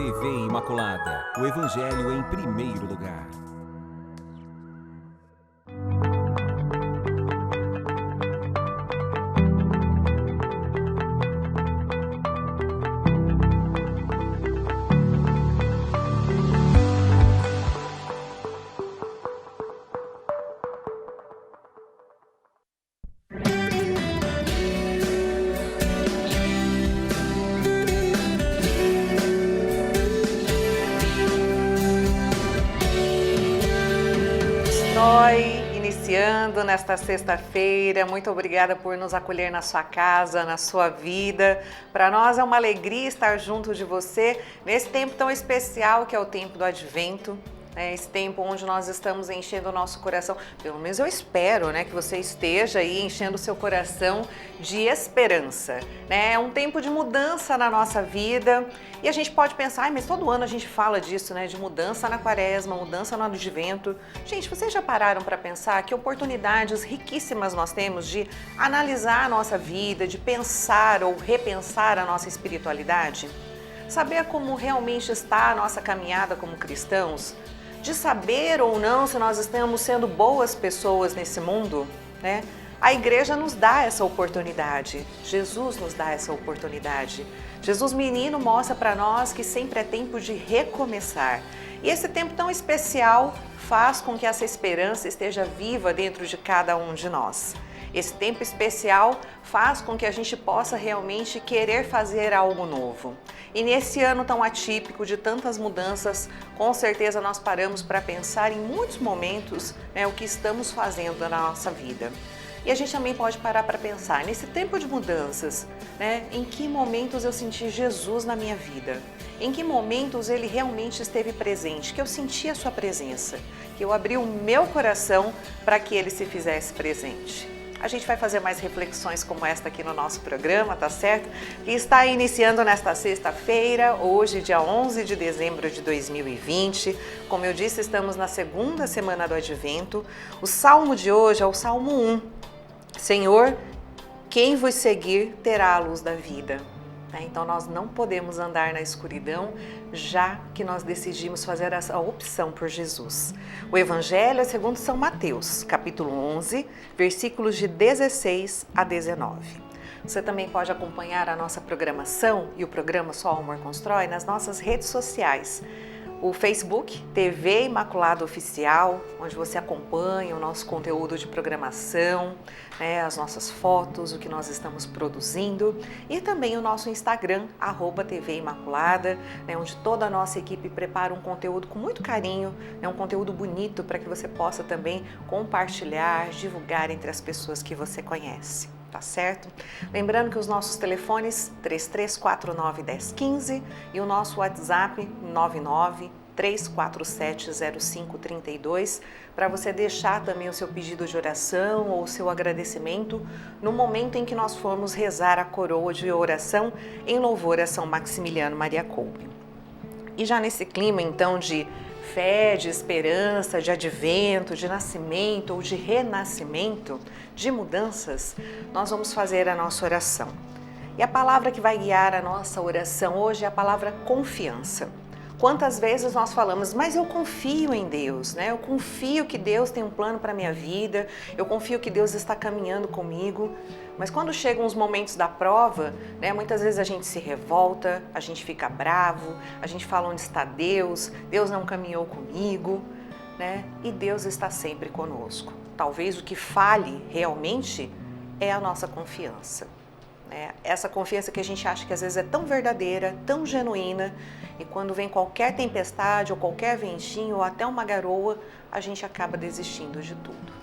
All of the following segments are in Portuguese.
TV Imaculada, o Evangelho em primeiro lugar. Iniciando nesta sexta-feira, muito obrigada por nos acolher na sua casa, na sua vida. Para nós é uma alegria estar junto de você nesse tempo tão especial que é o tempo do Advento. Esse tempo onde nós estamos enchendo o nosso coração, pelo menos eu espero, que você esteja aí enchendo o seu coração de esperança. É um tempo de mudança na nossa vida e a gente pode pensar, mas todo ano a gente fala disso, de mudança na quaresma, mudança no advento. Gente, vocês já pararam para pensar que oportunidades riquíssimas nós temos de analisar a nossa vida, de pensar ou repensar a nossa espiritualidade? Saber como realmente está a nossa caminhada como cristãos? De saber ou não se nós estamos sendo boas pessoas nesse mundo, A igreja nos dá essa oportunidade, Jesus nos dá essa oportunidade. Jesus menino mostra para nós que sempre é tempo de recomeçar. E esse tempo tão especial faz com que essa esperança esteja viva dentro de cada um de nós. Esse tempo especial faz com que a gente possa realmente querer fazer algo novo. E nesse ano tão atípico, de tantas mudanças, com certeza nós paramos para pensar em muitos momentos o que estamos fazendo na nossa vida. E a gente também pode parar para pensar, nesse tempo de mudanças, em que momentos eu senti Jesus na minha vida? Em que momentos ele realmente esteve presente, que eu senti a sua presença, que eu abri o meu coração para que ele se fizesse presente? A gente vai fazer mais reflexões como esta aqui no nosso programa, tá certo? Que está iniciando nesta sexta-feira, hoje, dia 11 de dezembro de 2020. Como eu disse, estamos na segunda semana do Advento. O salmo de hoje é o Salmo 1. Senhor, quem vos seguir terá a luz da vida. Então nós não podemos andar na escuridão, já que nós decidimos fazer essa opção por Jesus. O Evangelho é segundo São Mateus, capítulo 11, versículos de 16 a 19. Você também pode acompanhar a nossa programação e o programa Só o Amor Constrói nas nossas redes sociais. O Facebook, TV Imaculada Oficial, onde você acompanha o nosso conteúdo de programação, as nossas fotos, o que nós estamos produzindo. E também o nosso Instagram, @TV Imaculada, onde toda a nossa equipe prepara um conteúdo com muito carinho, um conteúdo bonito para que você possa também compartilhar, divulgar entre as pessoas que você conhece. Tá certo? Lembrando que os nossos telefones 3349-1015 e o nosso WhatsApp 99-347-0532 para você deixar também o seu pedido de oração ou o seu agradecimento no momento em que nós formos rezar a coroa de oração em louvor a São Maximiliano Maria Kolbe. E já nesse clima então de fé, de esperança, de advento, de nascimento ou de renascimento, de mudanças, nós vamos fazer a nossa oração. E a palavra que vai guiar a nossa oração hoje é a palavra confiança. Quantas vezes nós falamos, mas eu confio em Deus, Eu confio que Deus tem um plano para a minha vida, eu confio que Deus está caminhando comigo. Mas quando chegam os momentos da prova, muitas vezes a gente se revolta, a gente fica bravo, a gente fala onde está Deus, Deus não caminhou comigo, E Deus está sempre conosco. Talvez o que fale realmente é a nossa confiança. Essa confiança que a gente acha que às vezes é tão verdadeira, tão genuína, e quando vem qualquer tempestade ou qualquer ventinho ou até uma garoa, a gente acaba desistindo de tudo.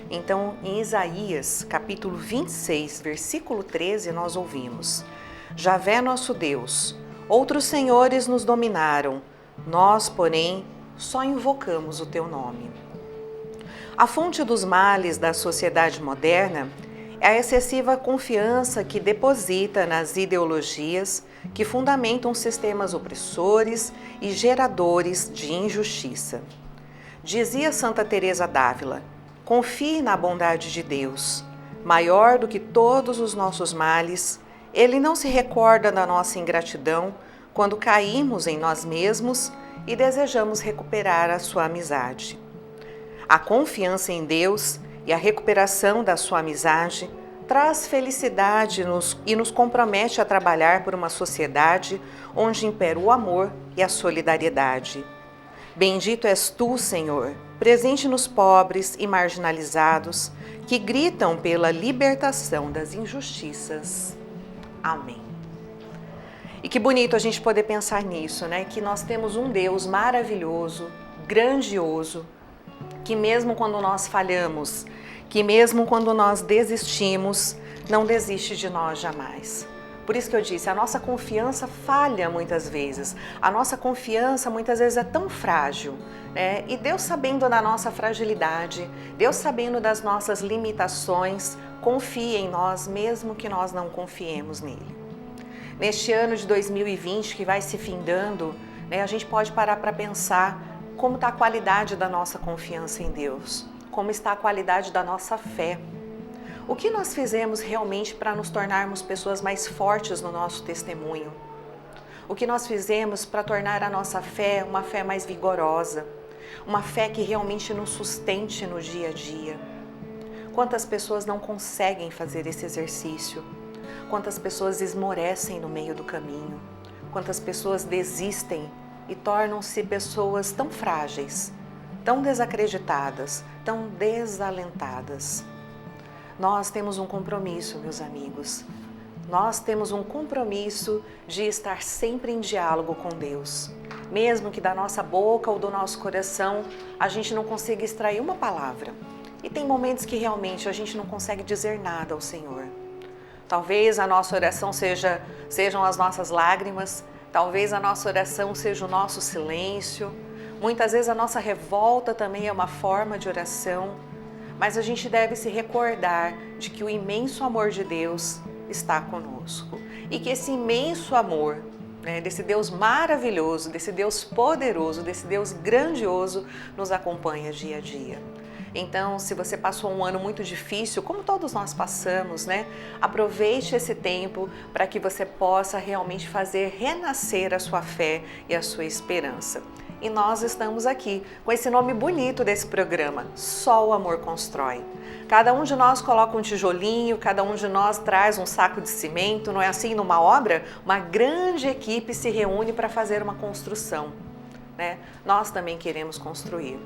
Então, em Isaías, capítulo 26, versículo 13, nós ouvimos: Javé nosso Deus, outros senhores nos dominaram, nós, porém, só invocamos o teu nome. A fonte dos males da sociedade moderna é a excessiva confiança que deposita nas ideologias que fundamentam sistemas opressores e geradores de injustiça. Dizia Santa Teresa d'Ávila: confie na bondade de Deus. Maior do que todos os nossos males, Ele não se recorda da nossa ingratidão quando caímos em nós mesmos e desejamos recuperar a sua amizade. A confiança em Deus e a recuperação da sua amizade traz felicidade e nos compromete a trabalhar por uma sociedade onde impera o amor e a solidariedade. Bendito és tu, Senhor, presente nos pobres e marginalizados, que gritam pela libertação das injustiças. Amém. E que bonito a gente poder pensar nisso, né? Que nós temos um Deus maravilhoso, grandioso, que mesmo quando nós falhamos, que mesmo quando nós desistimos, não desiste de nós jamais. Por isso que eu disse, a nossa confiança falha muitas vezes. A nossa confiança muitas vezes é tão frágil, né? E Deus, sabendo da nossa fragilidade, Deus, sabendo das nossas limitações, confia em nós mesmo que nós não confiemos nele. Neste ano de 2020 que vai se findando, né, a gente pode parar para pensar como está a qualidade da nossa confiança em Deus, como está a qualidade da nossa fé. O que nós fizemos realmente para nos tornarmos pessoas mais fortes no nosso testemunho? O que nós fizemos para tornar a nossa fé uma fé mais vigorosa? Uma fé que realmente nos sustente no dia a dia? Quantas pessoas não conseguem fazer esse exercício? Quantas pessoas esmorecem no meio do caminho? Quantas pessoas desistem e tornam-se pessoas tão frágeis, tão desacreditadas, tão desalentadas? Nós temos um compromisso, meus amigos. Nós temos um compromisso de estar sempre em diálogo com Deus. Mesmo que da nossa boca ou do nosso coração a gente não consiga extrair uma palavra. E tem momentos que realmente a gente não consegue dizer nada ao Senhor. Talvez a nossa oração sejam as nossas lágrimas, talvez a nossa oração seja o nosso silêncio. Muitas vezes a nossa revolta também é uma forma de oração. Mas a gente deve se recordar de que o imenso amor de Deus está conosco. E que esse imenso amor, né, desse Deus maravilhoso, desse Deus poderoso, desse Deus grandioso, nos acompanha dia a dia. Então, se você passou um ano muito difícil, como todos nós passamos, né? Aproveite esse tempo para que você possa realmente fazer renascer a sua fé e a sua esperança. E nós estamos aqui com esse nome bonito desse programa, Só o Amor Constrói. Cada um de nós coloca um tijolinho, cada um de nós traz um saco de cimento, não é assim? Numa obra, uma grande equipe se reúne para fazer uma construção, né? Nós também queremos construir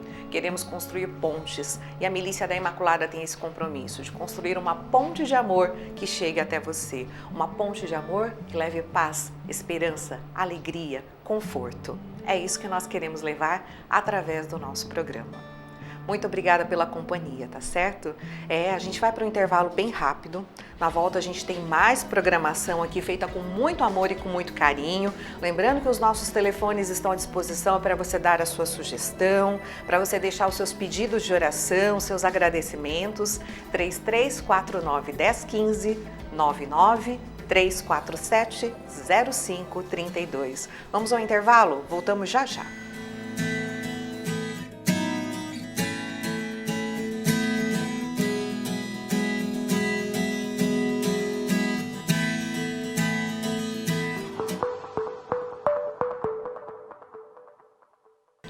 pontes, e a Milícia da Imaculada tem esse compromisso de construir uma ponte de amor que chegue até você, uma ponte de amor que leve paz, esperança, alegria, conforto. É isso que nós queremos levar através do nosso programa. Muito obrigada pela companhia, tá certo? A gente vai para um intervalo bem rápido. Na volta a gente tem mais programação aqui feita com muito amor e com muito carinho. Lembrando que os nossos telefones estão à disposição para você dar a sua sugestão, para você deixar os seus pedidos de oração, seus agradecimentos. 3349-1015, 99-347-0532. Vamos ao intervalo? Voltamos já já.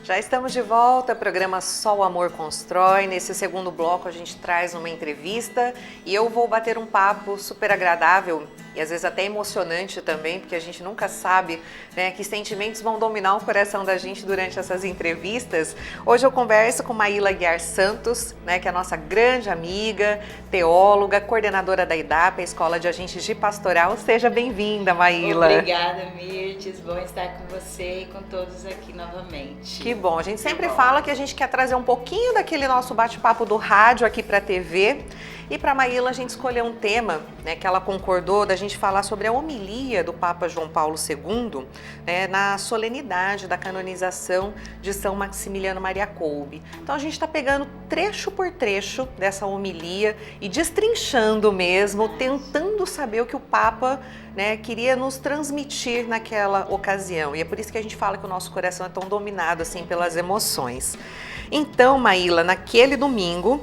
Já estamos de volta, programa Só o Amor Constrói. Nesse segundo bloco a gente traz uma entrevista e eu vou bater um papo super agradável e às vezes até emocionante também, porque a gente nunca sabe, né, que sentimentos vão dominar o coração da gente durante essas entrevistas. Hoje eu converso com Maíla Aguiar Santos, né, que é a nossa grande amiga, teóloga, coordenadora da IDAP, a Escola de Agentes de Pastoral. Seja bem-vinda, Maíla. Obrigada, Mirtes. Bom estar com você e com todos aqui novamente. Que bom. A gente sempre fala que a gente quer trazer um pouquinho daquele nosso bate-papo do rádio aqui para a TV. E para a Maíla a gente escolheu um tema, né, que ela concordou da gente falar sobre a homilia do Papa João Paulo II, né, na solenidade da canonização de São Maximiliano Maria Kolbe. Então a gente está pegando trecho por trecho dessa homilia e destrinchando mesmo, tentando saber o que o Papa, né, queria nos transmitir naquela ocasião. E é por isso que a gente fala que o nosso coração é tão dominado assim pelas emoções. Então, Maíla, naquele domingo,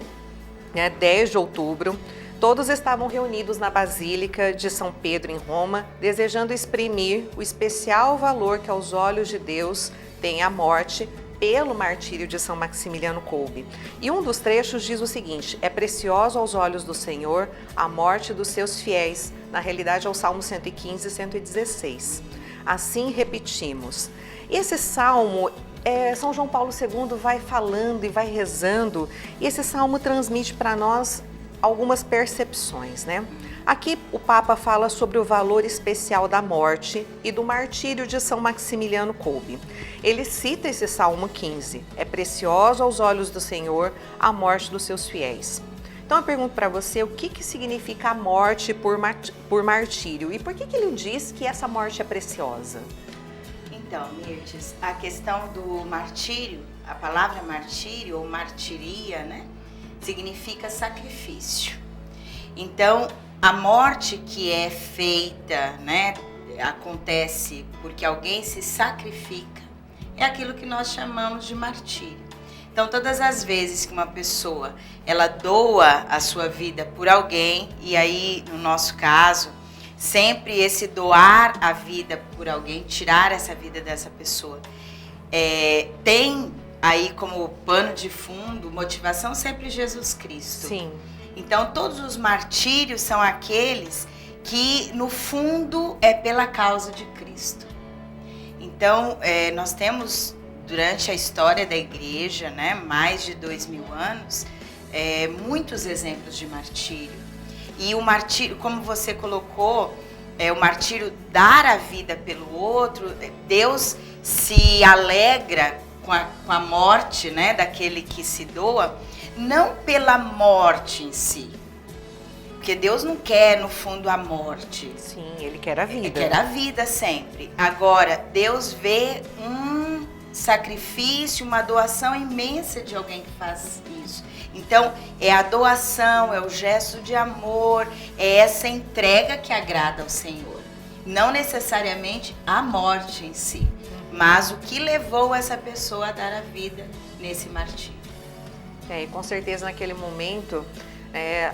10 de outubro, Todos estavam reunidos na Basílica de São Pedro, em Roma, desejando exprimir o especial valor que aos olhos de Deus tem a morte pelo martírio de São Maximiliano Kolbe. E um dos trechos diz o seguinte: é precioso aos olhos do Senhor a morte dos seus fiéis. Na realidade é o Salmo 115 e 116. Assim repetimos. Esse salmo, São João Paulo II vai falando e vai rezando, e esse salmo transmite para nós algumas percepções, né? Aqui o Papa fala sobre o valor especial da morte e do martírio de São Maximiliano Kolbe. Ele cita esse Salmo 15, é precioso aos olhos do Senhor a morte dos seus fiéis. Então eu pergunto para você, o que significa a morte por martírio e por que ele diz que essa morte é preciosa? Então, Mirtes, a questão do martírio, a palavra martírio ou martiria, né, significa sacrifício. Então, a morte que é feita, né, acontece porque alguém se sacrifica, é aquilo que nós chamamos de martírio. Então, todas as vezes que uma pessoa, ela doa a sua vida por alguém, e aí, no nosso caso, sempre esse doar a vida por alguém, tirar essa vida dessa pessoa, tem aí como pano de fundo, motivação sempre Jesus Cristo. Sim. Então, todos os martírios são aqueles que, no fundo, é pela causa de Cristo. Então, nós temos, durante a história da igreja, né, mais de 2000 anos, muitos exemplos de martírio. E o martírio, como você colocou, o martírio dar a vida pelo outro, Deus se alegra com a morte, né, daquele que se doa, não pela morte em si, porque Deus não quer, no fundo, a morte. Sim, Ele quer a vida. Ele quer a vida sempre. Agora, Deus vê um sacrifício, uma doação imensa de alguém que faz isso. Então, é a doação, é o gesto de amor, é essa entrega que agrada ao Senhor. Não necessariamente a morte em si, mas o que levou essa pessoa a dar a vida nesse martírio. E com certeza naquele momento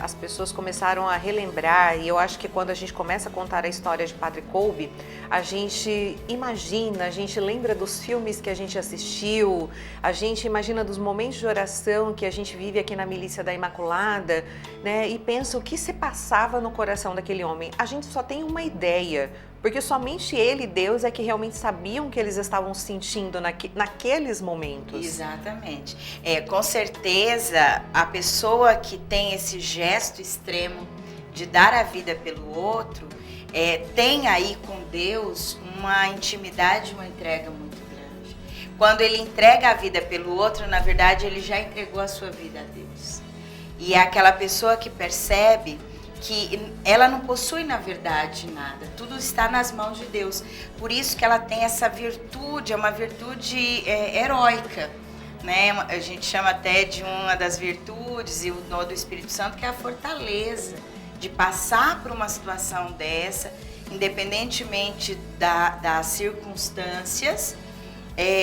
as pessoas começaram a relembrar, e eu acho que quando a gente começa a contar a história de Padre Kolbe, a gente imagina, a gente lembra dos filmes que a gente assistiu, a gente imagina dos momentos de oração que a gente vive aqui na Milícia da Imaculada, né? E pensa o que se passava no coração daquele homem. A gente só tem uma ideia, porque somente ele e Deus é que realmente sabiam o que eles estavam sentindo naqueles momentos. Exatamente. Com certeza, a pessoa que tem esse gesto extremo de dar a vida pelo outro, tem aí com Deus uma intimidade, uma entrega muito grande. Quando ele entrega a vida pelo outro, na verdade, ele já entregou a sua vida a Deus. E é aquela pessoa que percebe que ela não possui, na verdade, nada. Tudo está nas mãos de Deus. Por isso que ela tem essa virtude, é uma virtude heróica, né? A gente chama até de uma das virtudes e o dom do Espírito Santo, que é a fortaleza de passar por uma situação dessa, independentemente das circunstâncias,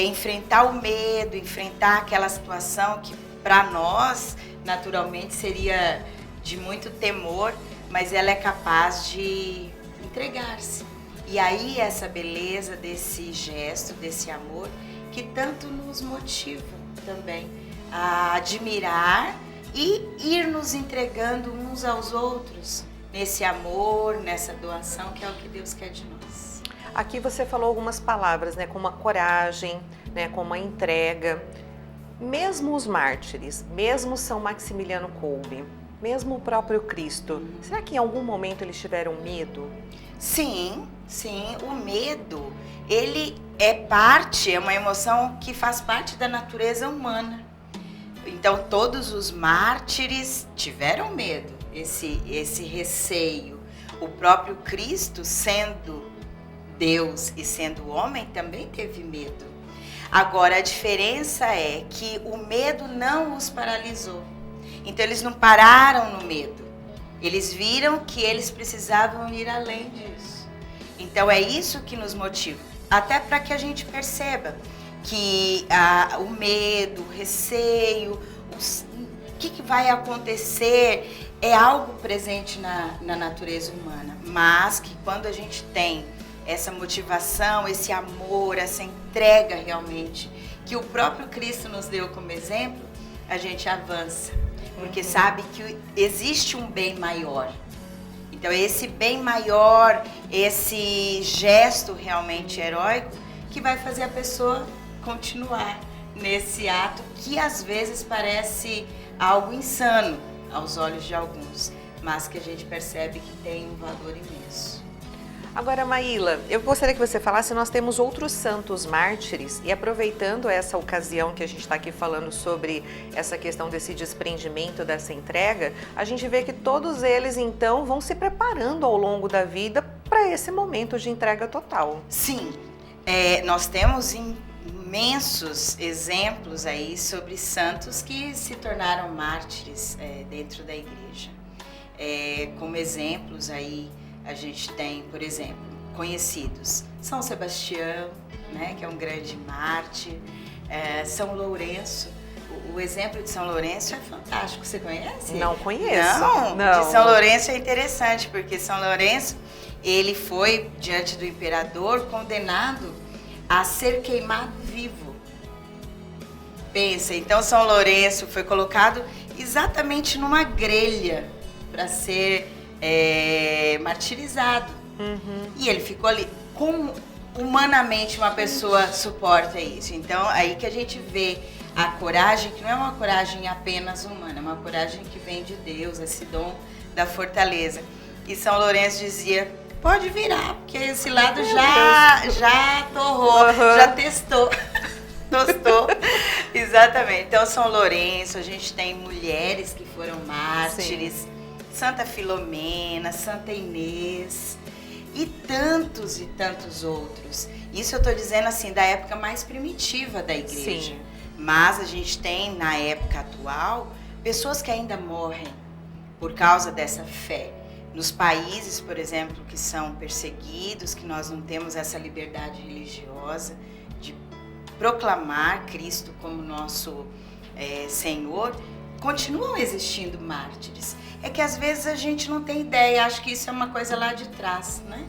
enfrentar o medo, enfrentar aquela situação que para nós, naturalmente, seria de muito temor, mas ela é capaz de entregar-se. E aí essa beleza desse gesto, desse amor, que tanto nos motiva também a admirar e ir nos entregando uns aos outros nesse amor, nessa doação, que é o que Deus quer de nós. Aqui você falou algumas palavras, né, como a coragem, né, como a entrega. Mesmo os mártires, mesmo São Maximiliano Kolbe, mesmo o próprio Cristo, será que em algum momento eles tiveram medo? Sim, o medo, ele é uma emoção que faz parte da natureza humana. Então todos os mártires tiveram medo, esse receio. O próprio Cristo, sendo Deus e sendo homem, também teve medo. Agora, a diferença é que o medo não os paralisou. Então, eles não pararam no medo. Eles viram que eles precisavam ir além disso. Então, é isso que nos motiva. Até para que a gente perceba que o medo, o receio, o que vai acontecer, é algo presente na natureza humana, mas que quando a gente tem essa motivação, esse amor, essa entrega realmente, que o próprio Cristo nos deu como exemplo, a gente avança, porque sabe que existe um bem maior. Então esse bem maior, esse gesto realmente heróico, que vai fazer a pessoa continuar nesse ato que às vezes parece algo insano aos olhos de alguns, mas que a gente percebe que tem um valor imenso. Agora, Maíla, eu gostaria que você falasse, nós temos outros santos mártires e aproveitando essa ocasião que a gente está aqui falando sobre essa questão desse desprendimento, dessa entrega, a gente vê que todos eles então vão se preparando ao longo da vida para esse momento de entrega total. Sim, nós temos imensos exemplos aí sobre santos que se tornaram mártires dentro da igreja. Como exemplos aí, a gente tem, por exemplo, conhecidos São Sebastião, né, que é um grande mártir, São Lourenço. O exemplo de São Lourenço é fantástico, você conhece? Não conheço. Não. De São Lourenço é interessante, porque São Lourenço, ele foi, diante do imperador, condenado a ser queimado vivo. Pensa, então São Lourenço foi colocado exatamente numa grelha para ser martirizado. E ele ficou ali. Como humanamente uma pessoa suporta isso? Então, aí que a gente vê a coragem, que não é uma coragem apenas humana, é uma coragem que vem de Deus, esse dom da fortaleza. E São Lourenço dizia, pode virar, porque esse lado já torrou, já testou. Tostou. Exatamente. Então, São Lourenço, a gente tem mulheres que foram mártires, sim. Santa Filomena, Santa Inês e tantos outros. Isso eu estou dizendo assim, da época mais primitiva da igreja. Sim. Mas a gente tem, na época atual, pessoas que ainda morrem por causa dessa fé. Nos países, por exemplo, que são perseguidos, que nós não temos essa liberdade religiosa de proclamar Cristo como nosso Senhor, continuam existindo mártires. É que às vezes a gente não tem ideia, acho que isso é uma coisa lá de trás, né?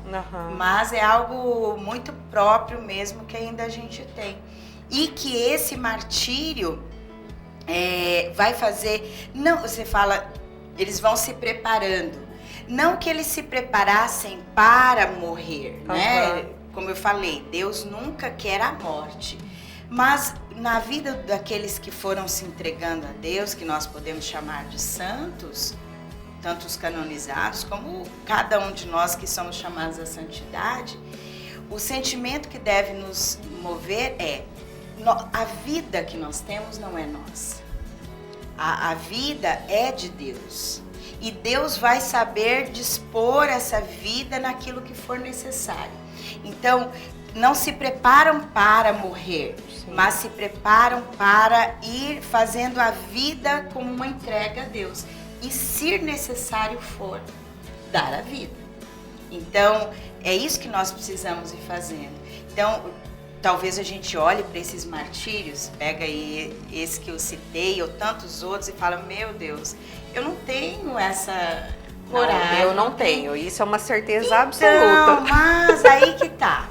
Mas é algo muito próprio mesmo que ainda a gente tem. E que esse martírio vai fazer... Não, você fala, eles vão se preparando. Não que eles se preparassem para morrer, né? Como eu falei, Deus nunca quer a morte. Mas na vida daqueles que foram se entregando a Deus, que nós podemos chamar de santos, tanto os canonizados como cada um de nós que somos chamados à santidade, o sentimento que deve nos mover a vida que nós temos não é nossa. A vida é de Deus. E Deus vai saber dispor essa vida naquilo que for necessário. Então, não se preparam para morrer, sim, mas se preparam para ir fazendo a vida como uma entrega a Deus. E se necessário for, dar a vida. Então, é isso que nós precisamos ir fazendo. Então, talvez a gente olhe para esses martírios, pega aí esse que eu citei, ou tantos outros, e fala, meu Deus, eu não tenho essa coragem. Eu não tenho, isso é uma certeza absoluta. Mas aí que tá.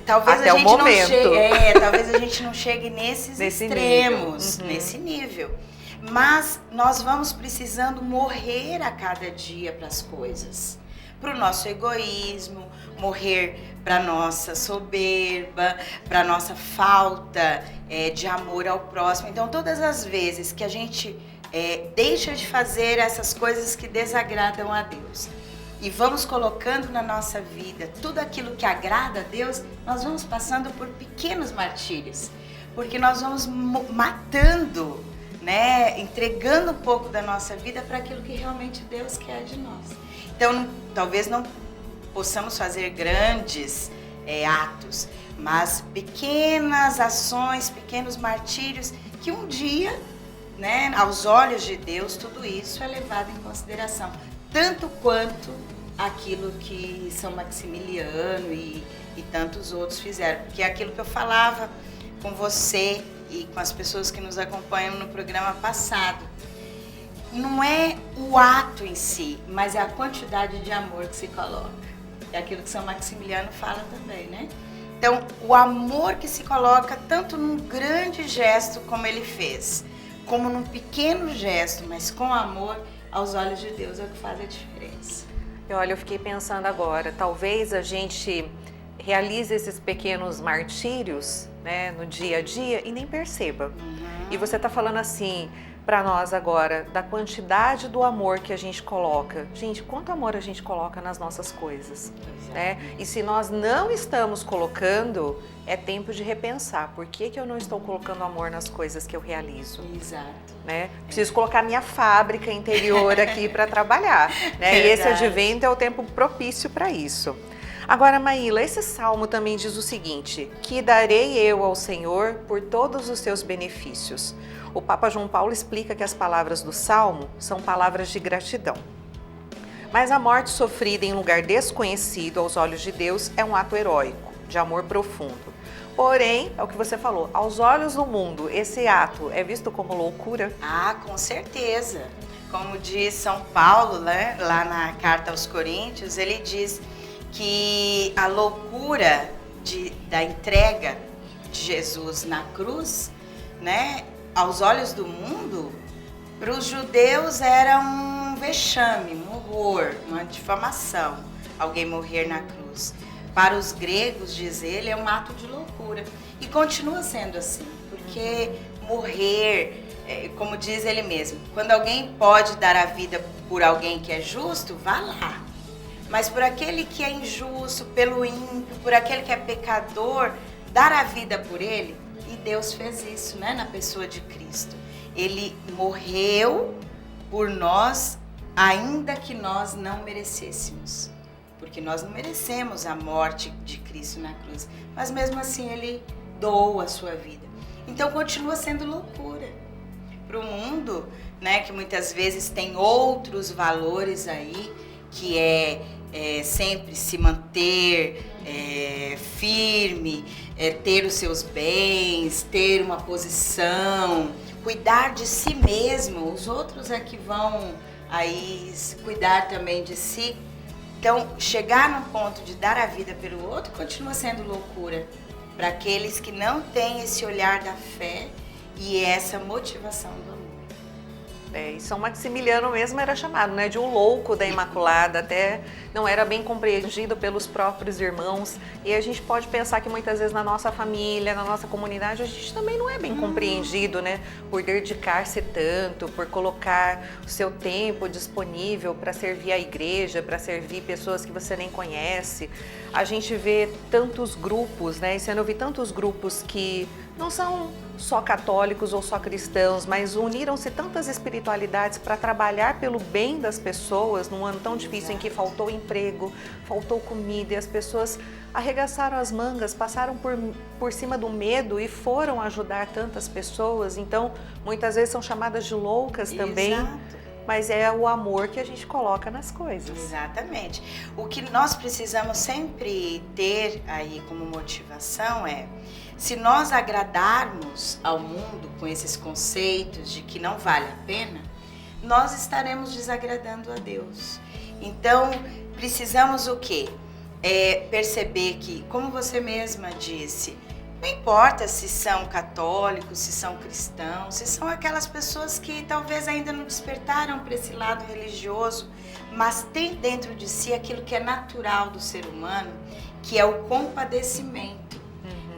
Talvez até a gente o momento. Talvez a gente não chegue nesses extremos, nesse nível. Mas nós vamos precisando morrer a cada dia para as coisas. Para o nosso egoísmo, morrer para a nossa soberba, para a nossa falta de amor ao próximo. Então, todas as vezes que a gente deixa de fazer essas coisas que desagradam a Deus e vamos colocando na nossa vida tudo aquilo que agrada a Deus, nós vamos passando por pequenos martírios, porque nós vamos matando, né, entregando um pouco da nossa vida para aquilo que realmente Deus quer de nós. Então, talvez não possamos fazer grandes atos, mas pequenas ações, pequenos martírios, que um dia, né, aos olhos de Deus, tudo isso é levado em consideração. Tanto quanto aquilo que São Maximiliano e tantos outros fizeram. Porque é aquilo que eu falava com você e com as pessoas que nos acompanham no programa passado. não é o ato em si, mas é a quantidade de amor que se coloca. É aquilo que São Maximiliano fala também, né? Então, o amor que se coloca tanto num grande gesto como ele fez, como num pequeno gesto, mas com amor, aos olhos de Deus é o que faz a diferença. E olha, eu fiquei pensando agora, talvez a gente realize esses pequenos martírios, né, no dia a dia e nem perceba. E você está falando assim para nós agora da quantidade do amor que a gente coloca. Gente, quanto amor a gente coloca nas nossas coisas, né? E se nós não estamos colocando, é tempo de repensar. Por que eu não estou colocando amor nas coisas que eu realizo? Exato. Né? Preciso colocar minha fábrica interior aqui para trabalhar, né? E esse advento é o tempo propício para isso. Agora, Maíla, esse salmo também diz o seguinte: que darei eu ao Senhor por todos os seus benefícios. O Papa João Paulo explica que as palavras do salmo são palavras de gratidão. Mas a morte sofrida em lugar desconhecido aos olhos de Deus é um ato heróico, de amor profundo. Porém, é o que você falou, aos olhos do mundo, esse ato é visto como loucura? Ah, com certeza. Como diz São Paulo, né, lá na carta aos Coríntios, ele diz que a loucura da entrega de Jesus na cruz, né, aos olhos do mundo, para os judeus era um vexame, um horror, uma difamação, alguém morrer na cruz. Para os gregos, diz ele, é um ato de loucura. E continua sendo assim, porque morrer, como diz ele mesmo, quando alguém pode dar a vida por alguém que é justo, vá lá. Mas por aquele que é injusto, pelo ímpio, por aquele que é pecador, dar a vida por ele, e Deus fez isso, né, na pessoa de Cristo. Ele morreu por nós, ainda que nós não merecêssemos. Porque nós não merecemos a morte de Cristo na cruz. Mas mesmo assim ele doou a sua vida. Então continua sendo loucura para o mundo, né, que muitas vezes tem outros valores aí, que é sempre se manter firme, ter os seus bens, ter uma posição, cuidar de si mesmo. Os outros é que vão aí cuidar também de si. Então, chegar no ponto de dar a vida pelo outro continua sendo loucura para aqueles que não têm esse olhar da fé e essa motivação do amor. E São Maximiliano mesmo era chamado, né, de um louco da Imaculada, até não era bem compreendido pelos próprios irmãos. E a gente pode pensar que muitas vezes na nossa família, na nossa comunidade, a gente também não é bem compreendido, né, por dedicar-se tanto, por colocar o seu tempo disponível para servir a igreja, para servir pessoas que você nem conhece. A gente vê tantos grupos, né, esse ano eu vi tantos grupos que não são só católicos ou só cristãos, mas uniram-se tantas espiritualidades para trabalhar pelo bem das pessoas num ano tão difícil em que faltou emprego, faltou comida e as pessoas arregaçaram as mangas, passaram por cima do medo e foram ajudar tantas pessoas. Então, muitas vezes são chamadas de loucas também. Exato. Mas é o amor que a gente coloca nas coisas. Exatamente. O que nós precisamos sempre ter aí como motivação é, se nós agradarmos ao mundo com esses conceitos de que não vale a pena, nós estaremos desagradando a Deus. Então, precisamos o quê? Perceber que, como você mesma disse, não importa se são católicos, se são cristãos, se são aquelas pessoas que talvez ainda não despertaram para esse lado religioso, mas tem dentro de si aquilo que é natural do ser humano, que é o compadecimento,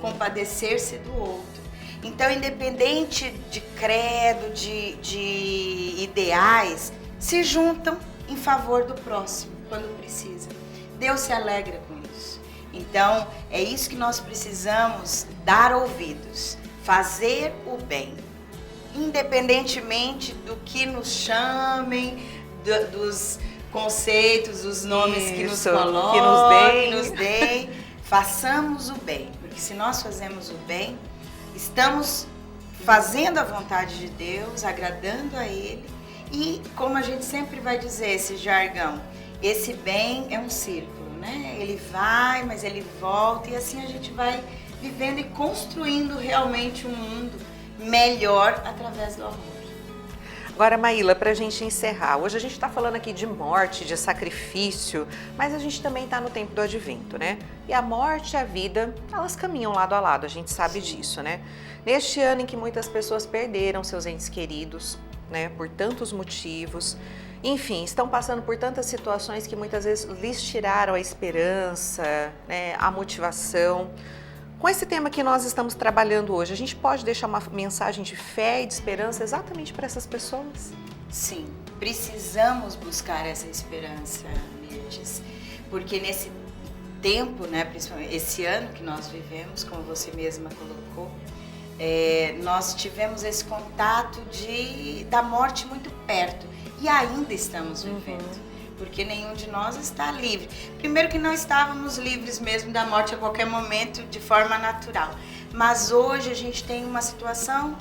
compadecer-se do outro. Então, independente de credo, de ideais, se juntam em favor do próximo, quando precisa. Deus se alegra com isso. Então, é isso que nós precisamos dar ouvidos, fazer o bem, independentemente do que nos chamem, dos conceitos, dos nomes que nos coloquem, que nos deem, façamos o bem, porque se nós fazemos o bem, estamos fazendo a vontade de Deus, agradando a Ele e, como a gente sempre vai dizer, esse jargão, esse bem é um círculo, né? Ele vai, mas ele volta e assim a gente vai vivendo e construindo realmente um mundo melhor através do amor. Agora, Maíla, para a gente encerrar, hoje a gente está falando aqui de morte, de sacrifício, mas a gente também está no tempo do advento, né? E a morte e a vida, elas caminham lado a lado, a gente sabe disso, né? Neste ano em que muitas pessoas perderam seus entes queridos, né, por tantos motivos, enfim, estão passando por tantas situações que muitas vezes lhes tiraram a esperança, né, a motivação. Com esse tema que nós estamos trabalhando hoje, a gente pode deixar uma mensagem de fé e de esperança exatamente para essas pessoas? Sim, precisamos buscar essa esperança, Mirtes, porque nesse tempo, né, principalmente esse ano que nós vivemos, como você mesma colocou, nós tivemos esse contato da morte muito perto e ainda estamos vivendo. Porque nenhum de nós está livre. Primeiro que não estávamos livres mesmo da morte a qualquer momento de forma natural. Mas hoje a gente tem uma situação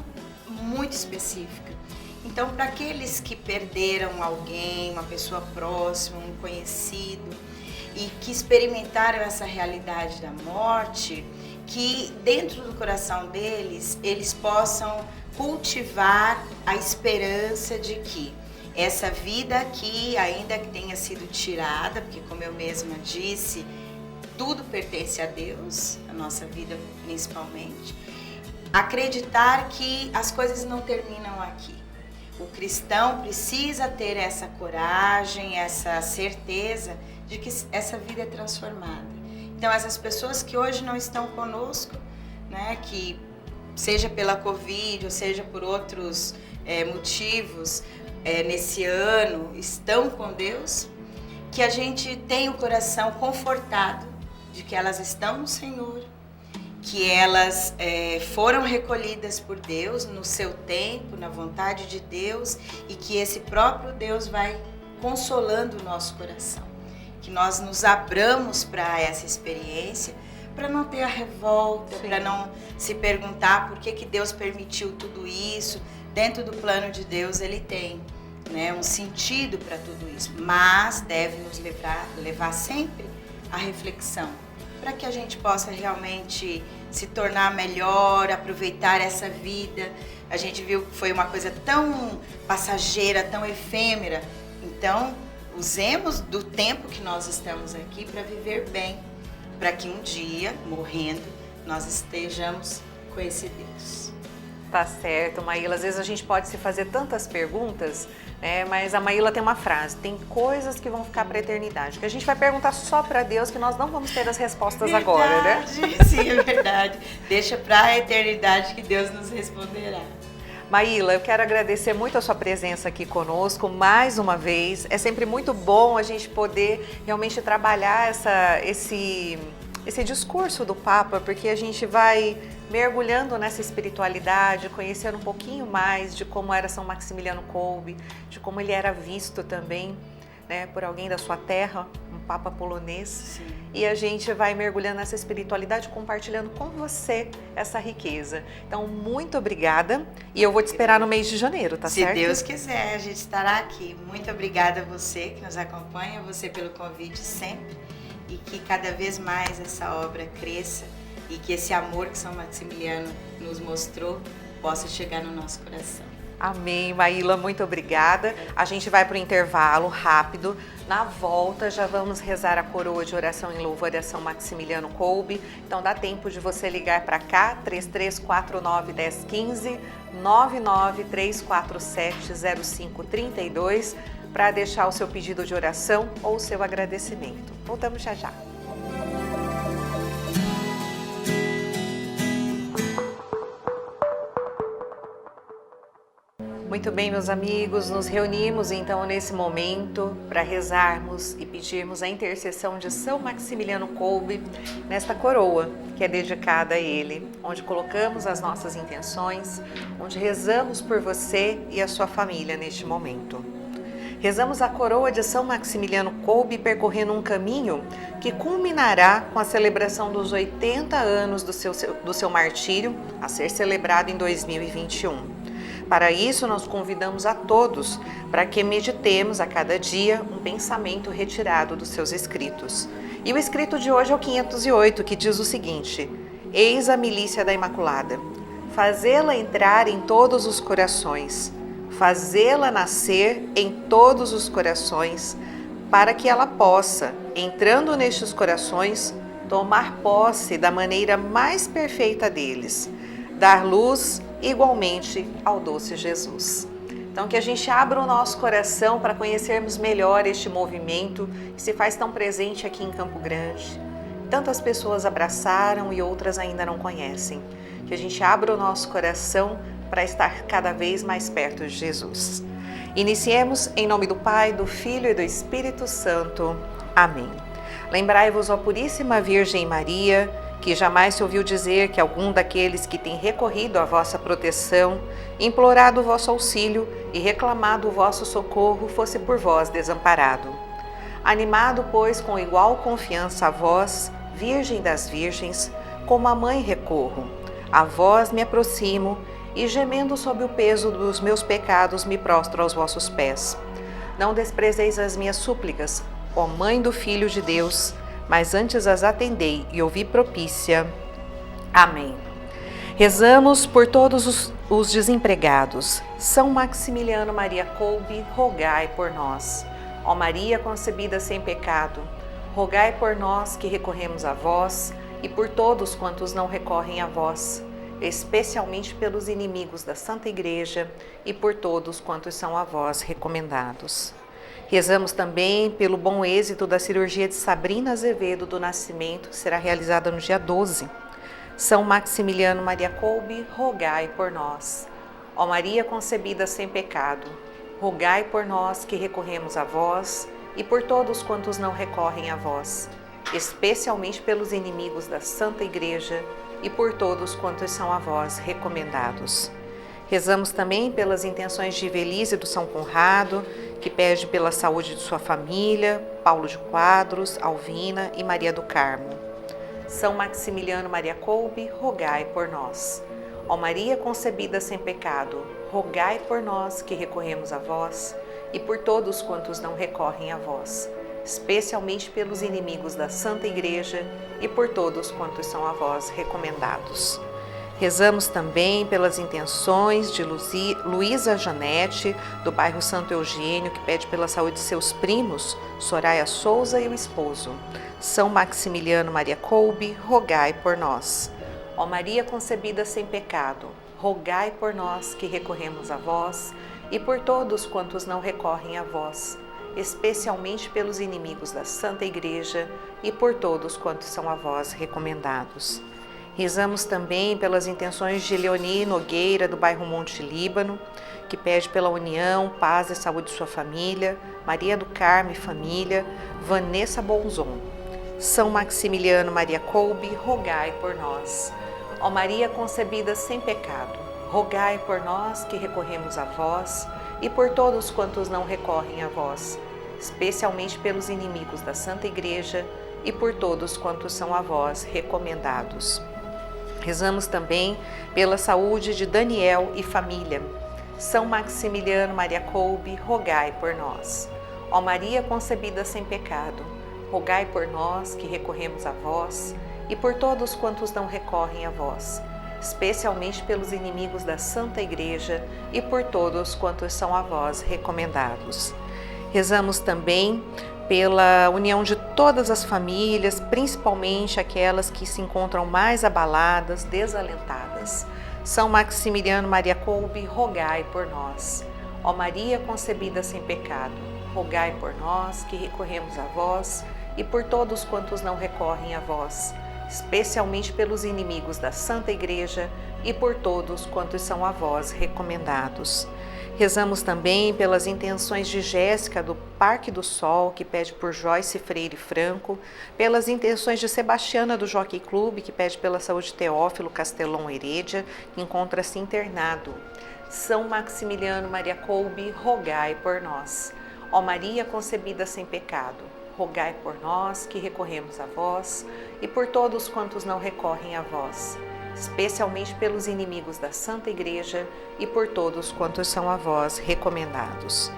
muito específica. Então, para aqueles que perderam alguém, uma pessoa próxima, um conhecido, e que experimentaram essa realidade da morte, que dentro do coração deles, eles possam cultivar a esperança de que essa vida aqui, ainda que tenha sido tirada, porque como eu mesma disse, tudo pertence a Deus, a nossa vida principalmente, acreditar que as coisas não terminam aqui. O cristão precisa ter essa coragem, essa certeza de que essa vida é transformada. Então essas pessoas que hoje não estão conosco, né, que seja pela Covid ou seja por outros motivos, nesse ano, estão com Deus, que a gente tenha o coração confortado de que elas estão no Senhor, que elas foram recolhidas por Deus no seu tempo, na vontade de Deus, e que esse próprio Deus vai consolando o nosso coração. Que nós nos abramos para essa experiência, para não ter a revolta, para não se perguntar por que Deus permitiu tudo isso. Dentro do plano de Deus ele tem, né, um sentido para tudo isso, mas deve nos levar sempre à reflexão, para que a gente possa realmente se tornar melhor, aproveitar essa vida. A gente viu que foi uma coisa tão passageira, tão efêmera, então usemos do tempo que nós estamos aqui para viver bem, para que um dia, morrendo, nós estejamos com esse Deus. Tá certo, Maíla. Às vezes a gente pode se fazer tantas perguntas, né? Mas a Maíla tem uma frase: tem coisas que vão ficar para a eternidade, que a gente vai perguntar só para Deus, que nós não vamos ter as respostas agora, né? Sim, é verdade. Deixa para a eternidade que Deus nos responderá. Maíla, eu quero agradecer muito a sua presença aqui conosco mais uma vez. É sempre muito bom a gente poder realmente trabalhar esse discurso do Papa, porque a gente vai mergulhando nessa espiritualidade, conhecendo um pouquinho mais de como era São Maximiliano Kolbe, de como ele era visto também, né, por alguém da sua terra, um Papa polonês. Sim. E a gente vai mergulhando nessa espiritualidade, compartilhando com você essa riqueza. Então, muito obrigada, e eu vou te esperar no mês de janeiro, tá certo? Se Deus quiser, a gente estará aqui. Muito obrigada a você que nos acompanha, você pelo convite sempre, e que cada vez mais essa obra cresça e que esse amor que São Maximiliano nos mostrou possa chegar no nosso coração. Amém, Maíla, muito obrigada. A gente vai para o intervalo rápido. Na volta já vamos rezar a coroa de oração em louvor a São Maximiliano Kolbe. Então dá tempo de você ligar para cá, 3349-1015, 99347-0532, para deixar o seu pedido de oração ou o seu agradecimento. Voltamos já já. Muito bem, meus amigos, nos reunimos então nesse momento para rezarmos e pedirmos a intercessão de São Maximiliano Kolbe nesta coroa que é dedicada a ele, onde colocamos as nossas intenções, onde rezamos por você e a sua família neste momento. Rezamos a coroa de São Maximiliano Kolbe percorrendo um caminho que culminará com a celebração dos 80 anos do seu martírio, a ser celebrado em 2021. Para isso, nós convidamos a todos para que meditemos a cada dia um pensamento retirado dos seus escritos. E o escrito de hoje é o 508, que diz o seguinte: Eis a milícia da Imaculada, fazê-la entrar em todos os corações, fazê-la nascer em todos os corações, para que ela possa, entrando nestes corações, tomar posse da maneira mais perfeita deles, dar luz igualmente ao doce Jesus. Então, que a gente abra o nosso coração para conhecermos melhor este movimento que se faz tão presente aqui em Campo Grande. Tantas pessoas abraçaram e outras ainda não conhecem. Que a gente abra o nosso coração para estar cada vez mais perto de Jesus. Iniciemos em nome do Pai, do Filho e do Espírito Santo. Amém. Lembrai-vos, ó Puríssima Virgem Maria, que jamais se ouviu dizer que algum daqueles que tem recorrido à vossa proteção, implorado o vosso auxílio e reclamado o vosso socorro, fosse por vós desamparado. Animado, pois, com igual confiança a vós, Virgem das Virgens, como a Mãe recorro, a vós me aproximo e, gemendo sob o peso dos meus pecados, me prostro aos vossos pés. Não desprezeis as minhas súplicas, ó Mãe do Filho de Deus, mas antes as atendei e ouvi propícia. Amém. Rezamos por todos os desempregados. São Maximiliano Maria Kolbe, rogai por nós. Ó Maria concebida sem pecado, rogai por nós que recorremos a vós e por todos quantos não recorrem a vós, especialmente pelos inimigos da Santa Igreja e por todos quantos são a vós recomendados. Rezamos também pelo bom êxito da cirurgia de Sabrina Azevedo do Nascimento, que será realizada no dia 12. São Maximiliano Maria Kolbe, rogai por nós. Ó Maria concebida sem pecado, rogai por nós que recorremos a vós e por todos quantos não recorrem a vós, especialmente pelos inimigos da Santa Igreja e por todos quantos são a vós recomendados. Rezamos também pelas intenções de Evelise do São Conrado, que pede pela saúde de sua família, Paulo de Quadros, Alvina e Maria do Carmo. São Maximiliano Maria Kolbe, rogai por nós. Ó Maria concebida sem pecado, rogai por nós que recorremos a vós e por todos quantos não recorrem a vós, especialmente pelos inimigos da Santa Igreja e por todos quantos são a vós recomendados. Rezamos também pelas intenções de Luísa Janete, do bairro Santo Eugênio, que pede pela saúde de seus primos, Soraya Souza e o esposo. São Maximiliano Maria Kolbe, rogai por nós. Ó Maria concebida sem pecado, rogai por nós que recorremos a vós e por todos quantos não recorrem a vós, especialmente pelos inimigos da Santa Igreja e por todos quantos são a vós recomendados. Rezamos também pelas intenções de Leoni Nogueira, do bairro Monte Líbano, que pede pela união, paz e saúde de sua família, Maria do Carmo e família, Vanessa Bonzon. São Maximiliano Maria Kolbe, rogai por nós. Ó Maria concebida sem pecado, rogai por nós que recorremos a vós e por todos quantos não recorrem a vós, especialmente pelos inimigos da Santa Igreja e por todos quantos são a vós recomendados. Rezamos também pela saúde de Daniel e família. São Maximiliano Maria Kolbe, rogai por nós. Ó Maria concebida sem pecado, rogai por nós que recorremos a vós e por todos quantos não recorrem a vós, especialmente pelos inimigos da Santa Igreja e por todos quantos são a vós recomendados. Rezamos também pela união de todas as famílias, principalmente aquelas que se encontram mais abaladas, desalentadas. São Maximiliano Maria Kolbe, rogai por nós. Ó Maria concebida sem pecado, rogai por nós que recorremos a vós e por todos quantos não recorrem a vós, especialmente pelos inimigos da Santa Igreja e por todos quantos são a vós recomendados. Rezamos também pelas intenções de Jéssica, do Parque do Sol, que pede por Joyce Freire Franco, pelas intenções de Sebastiana, do Jockey Clube, que pede pela saúde de Teófilo Castelão Heredia, que encontra-se internado. São Maximiliano Maria Kolbe, rogai por nós. Ó Maria concebida sem pecado, rogai por nós que recorremos a vós e por todos quantos não recorrem a vós, especialmente pelos inimigos da Santa Igreja e por todos quantos são a vós recomendados.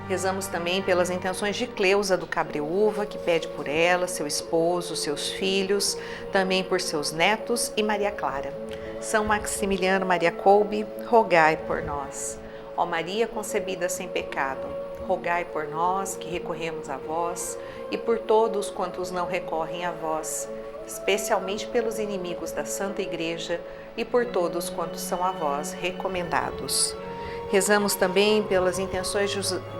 Rezamos também pelas intenções de Cleusa do Cabreúva, que pede por ela, seu esposo, seus filhos, também por seus netos e Maria Clara. São Maximiliano Maria Kolbe, rogai por nós. Ó Maria concebida sem pecado, rogai por nós que recorremos a vós e por todos quantos não recorrem a vós, especialmente pelos inimigos da Santa Igreja e por todos quantos são a vós recomendados. Rezamos também pelas intenções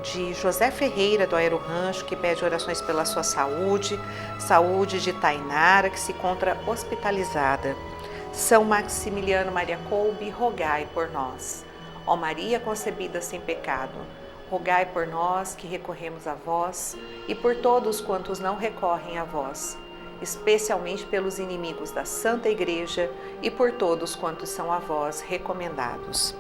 de José Ferreira, do Aero Rancho, que pede orações pela sua saúde, saúde de Tainara, que se encontra hospitalizada. São Maximiliano Maria Kolbe, rogai por nós. Ó Maria concebida sem pecado, rogai por nós que recorremos a vós e por todos quantos não recorrem a vós, especialmente pelos inimigos da Santa Igreja e por todos quantos são a vós recomendados.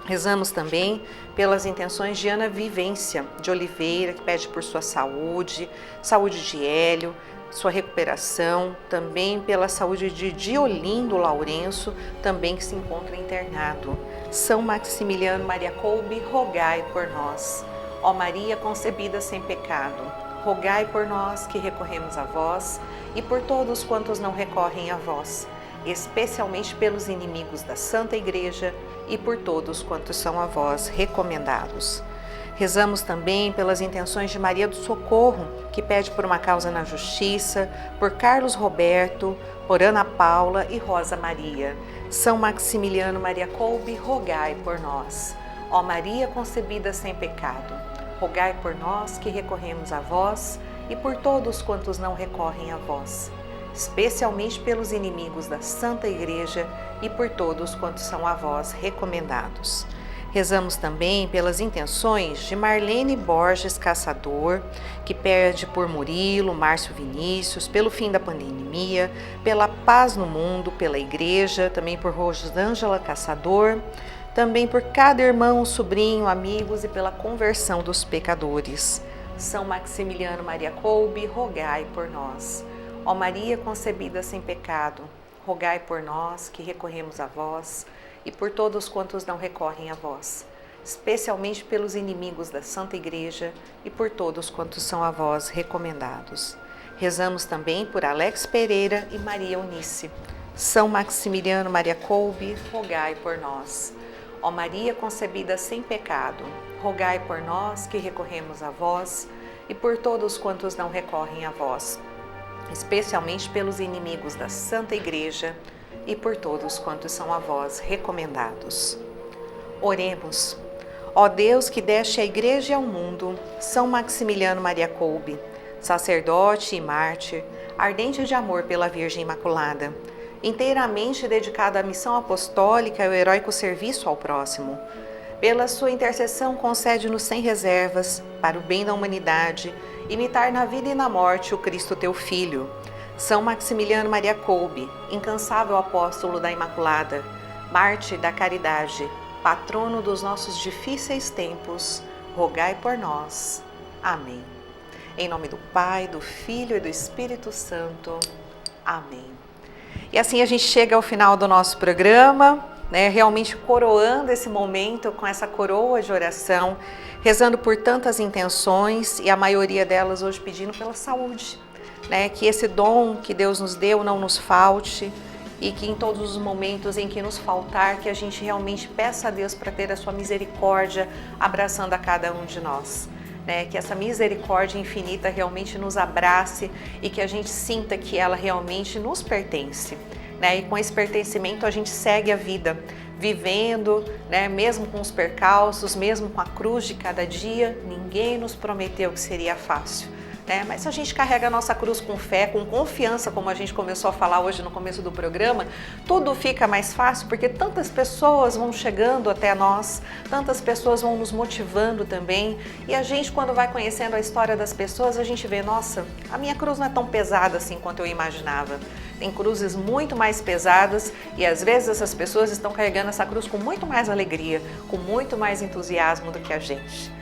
Rezamos também pelas intenções de Ana Vivência de Oliveira, que pede por sua saúde, saúde de Hélio, sua recuperação, também pela saúde de Diolindo Lourenço, também que se encontra internado. São Maximiliano Maria Kolbe, rogai por nós. Ó Maria concebida sem pecado, rogai por nós que recorremos a vós e por todos quantos não recorrem a vós, especialmente pelos inimigos da Santa Igreja e por todos quantos são a vós recomendados. Rezamos também pelas intenções de Maria do Socorro, que pede por uma causa na justiça, por Carlos Roberto, por Ana Paula e Rosa Maria. São Maximiliano Maria Kolbe, rogai por nós. Ó Maria concebida sem pecado, rogai por nós que recorremos a vós e por todos quantos não recorrem a vós, especialmente pelos inimigos da Santa Igreja e por todos quantos são a vós recomendados. Rezamos também pelas intenções de Marlene Borges Caçador, que pede por Murilo, Márcio Vinícius, pelo fim da pandemia, pela paz no mundo, pela Igreja, também por Rosângela Caçador, também por cada irmão, sobrinho, amigos e pela conversão dos pecadores. São Maximiliano Maria Kolbe, rogai por nós. Ó Maria concebida sem pecado, rogai por nós que recorremos a vós e por todos quantos não recorrem a vós, especialmente pelos inimigos da Santa Igreja e por todos quantos são a vós recomendados. Rezamos também por Alex Pereira e Maria Eunice. São Maximiliano Maria Kolbe, rogai por nós. Ó Maria concebida sem pecado, rogai por nós que recorremos a vós e por todos quantos não recorrem a vós, especialmente pelos inimigos da Santa Igreja e por todos quantos são a vós recomendados. Oremos. Ó Deus que deste à Igreja e ao mundo São Maximiliano Maria Kolbe, sacerdote e mártir, ardente de amor pela Virgem Imaculada, inteiramente dedicado à missão apostólica e ao heróico serviço ao próximo. Pela sua intercessão concede-nos sem reservas, para o bem da humanidade, imitar na vida e na morte o Cristo teu Filho. São Maximiliano Maria Kolbe, incansável apóstolo da Imaculada, mártir da caridade, patrono dos nossos difíceis tempos, rogai por nós. Amém. Em nome do Pai, do Filho e do Espírito Santo. Amém. E assim a gente chega ao final do nosso programa, realmente coroando esse momento com essa coroa de oração, rezando por tantas intenções e a maioria delas hoje pedindo pela saúde. Que esse dom que Deus nos deu não nos falte e que em todos os momentos em que nos faltar, que a gente realmente peça a Deus para ter a sua misericórdia abraçando a cada um de nós. Que essa misericórdia infinita realmente nos abrace e que a gente sinta que ela realmente nos pertence. E com esse pertencimento a gente segue a vida, vivendo, mesmo com os percalços, mesmo com a cruz de cada dia. Ninguém nos prometeu que seria fácil. Mas se a gente carrega a nossa cruz com fé, com confiança, como a gente começou a falar hoje no começo do programa, tudo fica mais fácil, porque tantas pessoas vão chegando até nós, tantas pessoas vão nos motivando também, e a gente, quando vai conhecendo a história das pessoas, a gente vê, nossa, a minha cruz não é tão pesada assim quanto eu imaginava. Tem cruzes muito mais pesadas e às vezes essas pessoas estão carregando essa cruz com muito mais alegria, com muito mais entusiasmo do que a gente.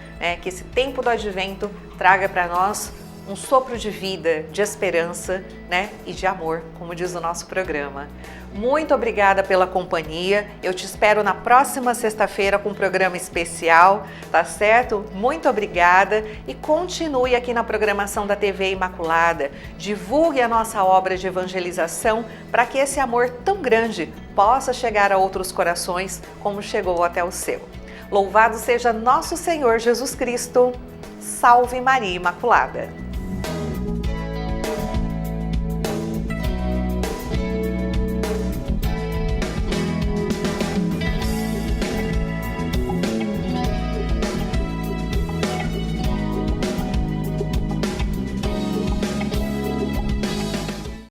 Que esse tempo do advento traga para nós um sopro de vida, de esperança, e de amor, como diz o nosso programa. Muito obrigada pela companhia. Eu te espero na próxima sexta-feira com um programa especial, tá certo? Muito obrigada e continue aqui na programação da TV Imaculada. Divulgue a nossa obra de evangelização para que esse amor tão grande possa chegar a outros corações como chegou até o seu. Louvado seja nosso Senhor Jesus Cristo. Salve Maria Imaculada.